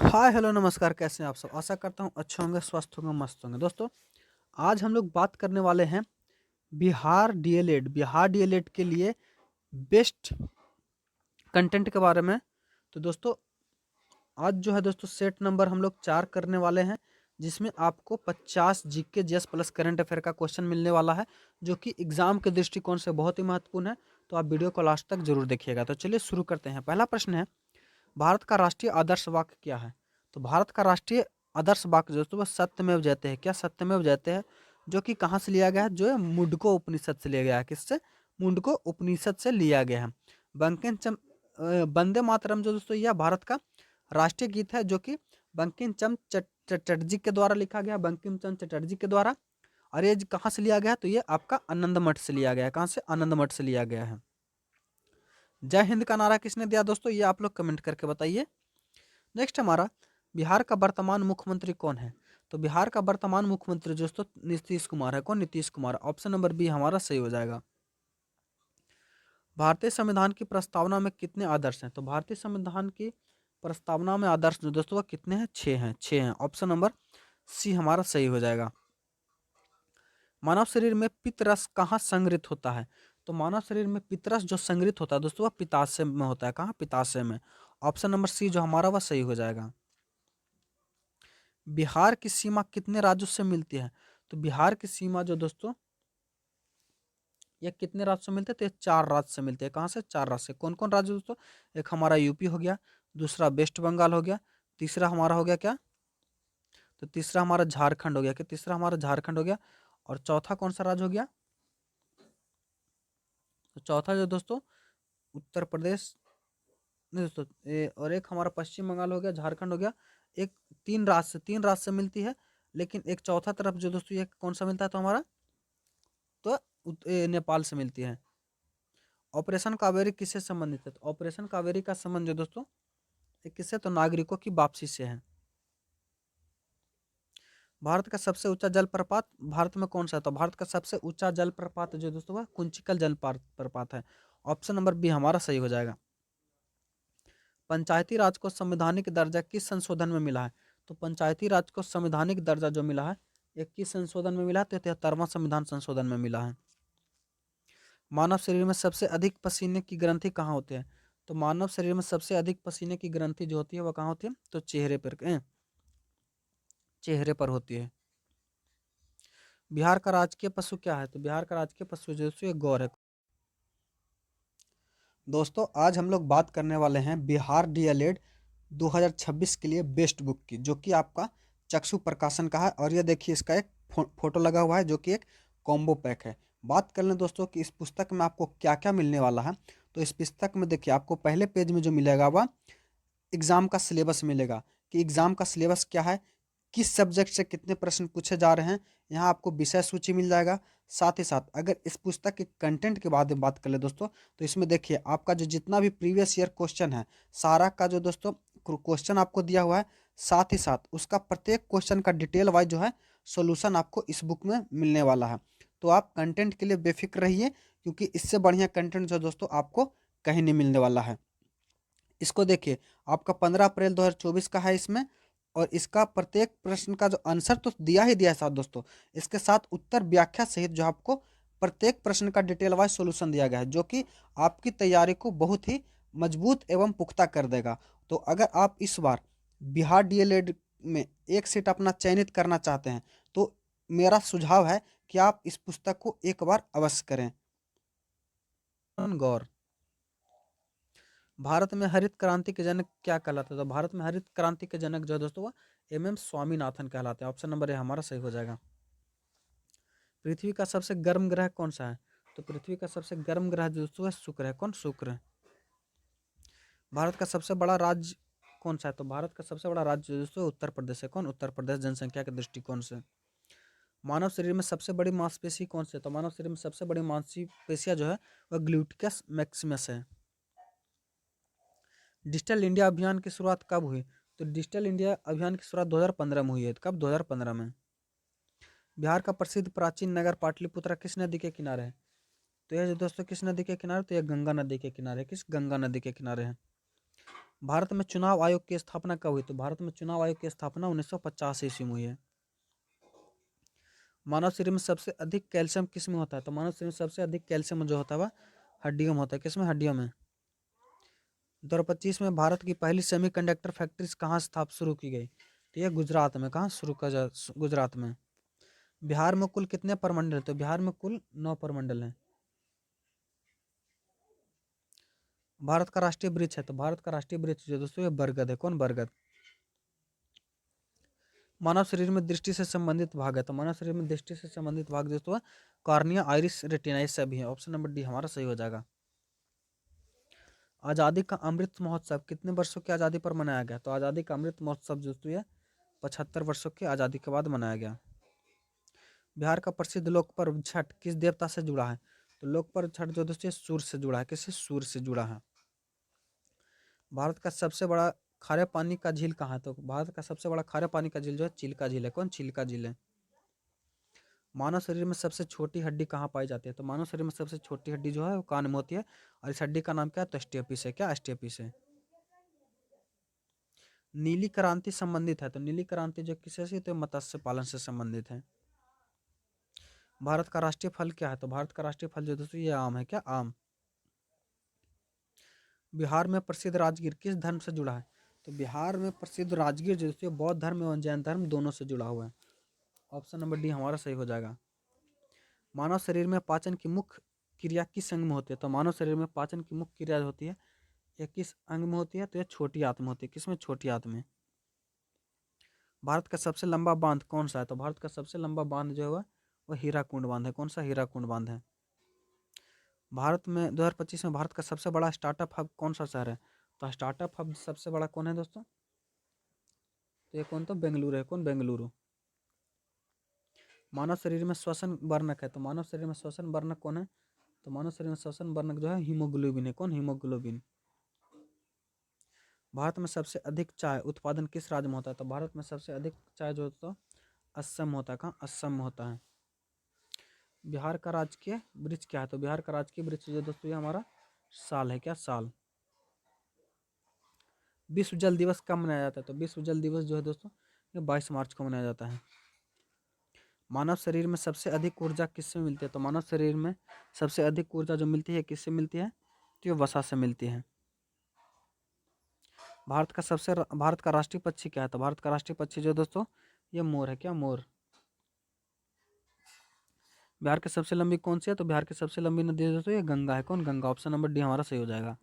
Hi hello नमस्कार, कैसे हैं आप सब। आशा करता हूँ अच्छे होंगे, स्वस्थ होंगे, मस्त होंगे। दोस्तों, आज हम लोग बात करने वाले हैं बिहार डीएलएड के लिए बेस्ट कंटेंट के बारे में। तो दोस्तों, आज जो है दोस्तों सेट नंबर हम लोग 4 करने वाले हैं, जिसमें आपको 50 GK GS plus current affair का क्वेश्चन मिलने वाला है, जो कि एग्जाम के दृष्टिकोण से बहुत ही महत्वपूर्ण है। तो आप वीडियो को लास्ट तक जरूर देखिएगा। तो चलिए शुरू करते हैं। पहला प्रश्न है, भारत का राष्ट्रीय आदर्श वाक्य क्या है? तो भारत का राष्ट्रीय आदर्श वाक्य दोस्तों वो सत्यमेव जयते है। क्या सत्यमेव जयते है? जो कि कहाँ से लिया गया है? जो है मुंडको उपनिषद से लिया गया है। किससे? मुंडको उपनिषद से लिया गया है। बंकिम चंद्र वंदे मातरम जो दोस्तों यह भारत का राष्ट्रीय गीत है, जो कि बंकिम चंद्र चटर्जी के द्वारा लिखा गया, बंकिम चंद्र चटर्जी के द्वारा। और ये कहाँ से लिया गया है? तो ये आपका आनंद मठ से लिया गया है। कहाँ से? आनंद मठ से लिया गया है। जय हिंद का नारा किसने दिया दोस्तों? ये आप लोग कमेंट करके बताइए। नेक्स्ट हमारा, बिहार का वर्तमान मुख्यमंत्री कौन है? तो बिहार का वर्तमान मुख्यमंत्री दोस्तों नीतीश कुमार है। कौन? Nitish Kumar. Option number B हमारा सही हो जाएगा। भारतीय संविधान की प्रस्तावना में कितने आदर्श हैं? तो भारतीय संविधान की प्रस्तावना में आदर्श जो दोस्तों वो कितने हैं? 6 हैं। 6 हैं। ऑप्शन नंबर सी हमारा सही हो जाएगा। मानव शरीर में पित्त रस कहाँ संग्रहित होता है? तो मानव शरीर में पित्त रस जो संग्रहित होता है दोस्तों वह पित्ताशय में होता है। कहाँ? पित्ताशय में। ऑप्शन नंबर सी जो हमारा वह सही हो जाएगा। बिहार की सीमा कितने राज्यों से मिलती है? तो बिहार की सीमा जो दोस्तों ये कितने राज्य से मिलते हैं? तो ये 4 राज्य से मिलते हैं। कहाँ से? 4 राज्य से। कौन कौन राज्य दोस्तों? एक हमारा यूपी हो गया, दूसरा वेस्ट बंगाल हो गया, तीसरा हमारा हो गया क्या? तो तीसरा हमारा झारखंड हो गया। कि तीसरा हमारा झारखंड हो गया। और चौथा कौन सा राज्य हो गया? तो चौथा जो दोस्तों उत्तर प्रदेश, नहीं दोस्तों और एक हमारा पश्चिम बंगाल हो गया, झारखंड हो गया। एक तीन राज्य से मिलती है। लेकिन एक चौथा तरफ जो दोस्तों ये कौन सा मिलता है? तो हमारा तो नेपाल से मिलती है। ऑपरेशन कावेरी किससे संबंधित है? तो ऑपरेशन कावेरी का संबंध जो दोस्तों ये किससे? तो नागरिकों की वापसी से है। भारत का सबसे ऊंचा जलप्रपात भारत में कौन सा है? तो भारत का सबसे ऊंचा जलप्रपात जो दोस्तों वह कुंचिकल जलप्रपात है। ऑप्शन नंबर बी हमारा सही हो जाएगा। पंचायती राज को संवैधानिक दर्जा किस संशोधन में मिला है? तो पंचायती राज को संवैधानिक दर्जा जो मिला है ये किस संशोधन में मिला है? तो 73वां संविधान संशोधन में मिला है। मानव शरीर में सबसे अधिक पसीने की ग्रंथि कहाँ होती है? तो मानव शरीर में सबसे अधिक पसीने की ग्रंथि जो होती है वह कहाँ होती है? तो चेहरे पर होती है। बिहार का राजकीय पशु क्या है? तो बिहार का राजकीय पशु जो है गौर है। दोस्तों, आज हम लोग बात करने वाले हैं बिहार डीएलएड 2026 के लिए बेस्ट बुक की, जो कि आपका चक्षु प्रकाशन का है। और ये देखिए इसका एक फोटो लगा हुआ है, जो कि एक कॉम्बो पैक है। बात कर लें दोस्तों कि इस पुस्तक में आपको क्या क्या मिलने वाला है। तो इस पुस्तक में देखिए आपको पहले पेज में जो मिलेगा वह एग्जाम का सिलेबस मिलेगा, कि एग्जाम का सिलेबस क्या है, किस सब्जेक्ट से कितने प्रश्न पूछे जा रहे हैं। यहाँ आपको विषय सूची मिल जाएगा। साथ ही साथ अगर इस पुस्तक के कंटेंट के बारे में बात कर ले दोस्तों, तो इसमें देखिए आपका जो जितना भी प्रीवियस ईयर क्वेश्चन है, सारा का जो दोस्तों क्वेश्चन आपको दिया हुआ है। साथ ही साथ उसका प्रत्येक क्वेश्चन का डिटेल वाइज जो है सोल्यूशन आपको इस बुक में मिलने वाला है। तो आप कंटेंट के लिए बेफिक्र रहिए, क्योंकि इससे बढ़िया कंटेंट जो दोस्तों आपको कहीं नहीं मिलने वाला है। इसको देखिए, आपका 15 अप्रैल 2024 का है इसमें। और इसका प्रत्येक प्रश्न का जो आंसर तो दिया ही दिया है साथ दोस्तों, इसके साथ उत्तर व्याख्या सहित जो आपको प्रत्येक प्रश्न का डिटेल वाइज सॉल्यूशन दिया गया है, जो कि आपकी तैयारी को बहुत ही मजबूत एवं पुख्ता कर देगा। तो अगर आप इस बार बिहार डीएलएड में एक सीट अपना चयनित करना चाहते हैं, तो मेरा सुझाव है कि आप इस पुस्तक को एक बार अवश्य करें। गौर, भारत में हरित क्रांति के जनक क्या कहलाते हैं? तो भारत में हरित क्रांति के जनक जो है दोस्तों वो एम स्वामीनाथन कहलाते हैं। ऑप्शन नंबर ए हमारा सही हो जाएगा। पृथ्वी का सबसे गर्म ग्रह कौन सा है? तो पृथ्वी का सबसे गर्म ग्रह जो दोस्तों है शुक्र है। कौन? शुक्र है। भारत का सबसे बड़ा राज्य कौन सा है? तो भारत का सबसे बड़ा राज्य दोस्तों उत्तर प्रदेश है। कौन? उत्तर प्रदेश, जनसंख्या के दृष्टिकोण से। मानव शरीर में सबसे बड़ी मांसपेशी कौन सी है? तो मानव शरीर में सबसे बड़ी मांसपेशियां जो है वह ग्लूटिकस मैक्सिमस है। डिजिटल इंडिया अभियान की शुरुआत कब हुई? तो डिजिटल इंडिया अभियान की शुरुआत 2015 में हुई है। कब? 2015 में। बिहार का प्रसिद्ध प्राचीन नगर पाटलिपुत्रा किस नदी के किनारे है? तो यह जो दोस्तों किस नदी के किनारे? तो यह गंगा नदी के किनारे। किस? गंगा नदी के किनारे है। भारत में चुनाव आयोग की स्थापना कब हुई? तो भारत में चुनाव आयोग की स्थापना 1950 ईस्वी में हुई है। मानव शरीर में सबसे अधिक कैल्शियम किस में होता है? तो मानव शरीर में सबसे अधिक कैल्शियम जो होता है वह हड्डियों में होता है। किसमें? हड्डियों में। 2025 में भारत की पहली सेमीकंडक्टर फैक्ट्री कहाँ शुरू की गई? तो यह गुजरात में। कहाँ शुरू का? गुजरात में। बिहार में कुल कितने प्रमंडल है? तो बिहार में कुल 9 प्रमंडल हैं। भारत का राष्ट्रीय वृक्ष है? तो भारत का राष्ट्रीय वृक्ष जो दोस्तों ये बरगद है। कौन? बरगद। मानव शरीर में दृष्टि से संबंधित भाग है? तो मानव शरीर में दृष्टि से संबंधित भाग दोस्तों कॉर्निया, आइरिस, रेटिना, ये सभी है। ऑप्शन नंबर डी हमारा सही हो जाएगा। आज़ादी का अमृत महोत्सव कितने वर्षों की आज़ादी पर मनाया गया? तो आज़ादी का अमृत महोत्सव दोस्तों ये 75 वर्षों की आज़ादी के बाद मनाया गया। बिहार का प्रसिद्ध लोक पर्व छठ किस देवता से जुड़ा है? तो लोक पर्व छठ जो दोस्तों सूर्य से जुड़ा है। किससे? सूर्य से जुड़ा है। भारत का सबसे बड़ा खारे पानी का झील कहाँ है? तो भारत का सबसे बड़ा खारे पानी का झील जो है चिल्का झील है। कौन? चिल्का झील है। मानव शरीर में सबसे छोटी हड्डी कहाँ पाई जाती है? तो मानव शरीर में सबसे छोटी हड्डी जो है वो कान में होती है, और इस हड्डी का नाम क्या है? तो स्टेपिस है। क्या? स्टेपिस है। नीली क्रांति संबंधित है? तो नीली क्रांति जो किससे से? तो मत्स्य पालन से संबंधित है। भारत का राष्ट्रीय फल क्या है? तो भारत का राष्ट्रीय फल जो दोस्तों ये आम है। क्या? आम। बिहार में प्रसिद्ध राजगीर किस धर्म से जुड़ा है? तो बिहार में प्रसिद्ध राजगीर जो दोस्तों बौद्ध धर्म एवं जैन धर्म दोनों से जुड़ा हुआ है। ऑप्शन नंबर डी हमारा सही हो जाएगा। मानव शरीर में पाचन की मुख्य क्रिया किस अंग में होती है? तो मानव शरीर में पाचन की मुख्य क्रिया होती है यह किस अंग में होती है? तो यह छोटी आंत में होती है। किसमें? छोटी आंत में। भारत का सबसे लंबा बांध कौन सा है? तो भारत का सबसे लंबा बांध जो है वह हीराकुंड बांध है। कौन सा? हीराकुंड बांध है। भारत में 2025 में भारत का सबसे बड़ा स्टार्टअप हब कौन सा शहर है? तो स्टार्टअप हब सबसे बड़ा कौन है दोस्तों? तो ये कौन? तो बेंगलुरु है। कौन? बेंगलुरु। मानव शरीर में श्वसन वर्णक है? तो मानव शरीर में श्वसन वर्णक कौन है? तो मानव शरीर में श्वसन वर्णक जो है हीमोग्लोबिन है। कौन? हीमोग्लोबिन। भारत में सबसे अधिक चाय उत्पादन किस राज्य में होता है? तो भारत में सबसे अधिक चाय जो होता है असम में होता है। कहाँ? असम में होता है। बिहार का राजकीय वृक्ष क्या है? तो बिहार का राजकीय वृक्ष जो दोस्तों ये हमारा साल है। क्या? साल। विश्व जल दिवस कब मनाया जाता है? तो विश्व जल दिवस जो है दोस्तों ये 22 मार्च को मनाया जाता है। मानव शरीर में सबसे अधिक ऊर्जा किससे मिलती है? तो मानव शरीर में सबसे अधिक ऊर्जा जो मिलती है किससे मिलती है? तो ये वसा से मिलती है। भारत का राष्ट्रीय पक्षी क्या है? तो भारत का राष्ट्रीय पक्षी जो दोस्तों ये मोर है। क्या? मोर। बिहार की सबसे लंबी कौन सी है? तो बिहार की सबसे लंबी नदी दोस्तों ये गंगा है। कौन? गंगा। ऑप्शन नंबर डी हमारा सही हो जाएगा।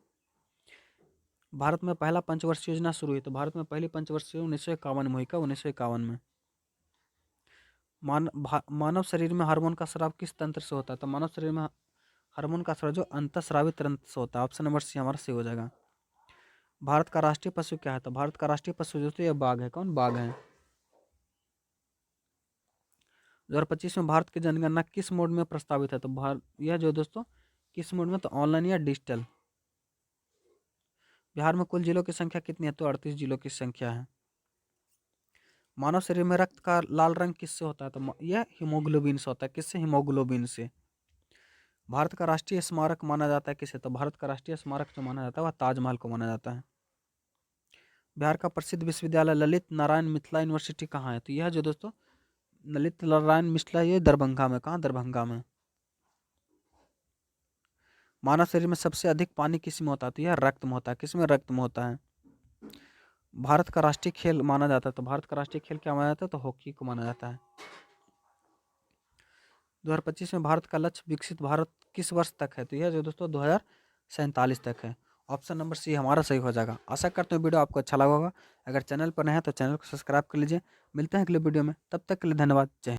भारत में पहला पंचवर्षीय योजना शुरू हुई? तो भारत में पहली पंचवर्षीय 1951 में हुई। का? 1951 में। मानव शरीर में हार्मोन का स्राव किस तंत्र से होता है? तो मानव शरीर में हार्मोन का स्राव जो अंतःस्रावी तंत्र से होता है। ऑप्शन नंबर सी हमारा सही हो जाएगा। भारत का राष्ट्रीय पशु क्या है? तो भारत का राष्ट्रीय पशु दोस्तों ये बाघ है। कौन? बाघ है। 2025 में भारत की जनगणना किस मोड में प्रस्तावित है? तो भारत यह जो दोस्तों किस मोड में? तो ऑनलाइन या डिजिटल। बिहार में कुल जिलों की संख्या कितनी है? तो 38 जिलों की संख्या है। मानव शरीर में रक्त का लाल रंग किससे होता है? तो यह हीमोग्लोबिन से होता है। किससे? हीमोग्लोबिन से। भारत का राष्ट्रीय स्मारक माना जाता है किसे? तो भारत का राष्ट्रीय स्मारक जो माना जाता है वह ताजमहल को माना जाता है। बिहार का प्रसिद्ध विश्वविद्यालय ललित नारायण मिथिला यूनिवर्सिटी कहाँ है? तो यह जो दोस्तों ललित नारायण मिथिला ये दरभंगा में। कहाँ? दरभंगा में। मानव शरीर में सबसे अधिक पानी किस में होता है? तो यह रक्त में होता है। किस में? रक्त में होता है। भारत का राष्ट्रीय खेल माना जाता है? तो भारत का राष्ट्रीय खेल क्या माना जाता है? तो हॉकी को माना जाता है। 2025 में भारत का लक्ष्य विकसित भारत किस वर्ष तक है? तो यह जो दोस्तों 2047 तक है। ऑप्शन नंबर सी हमारा सही हो जाएगा। आशा करते हैं वीडियो आपको अच्छा लगा होगा। अगर चैनल पर नए हैं तो चैनल को सब्सक्राइब कर लीजिए। मिलते हैं अगले वीडियो में, तब तक के लिए धन्यवाद। जय हिंद।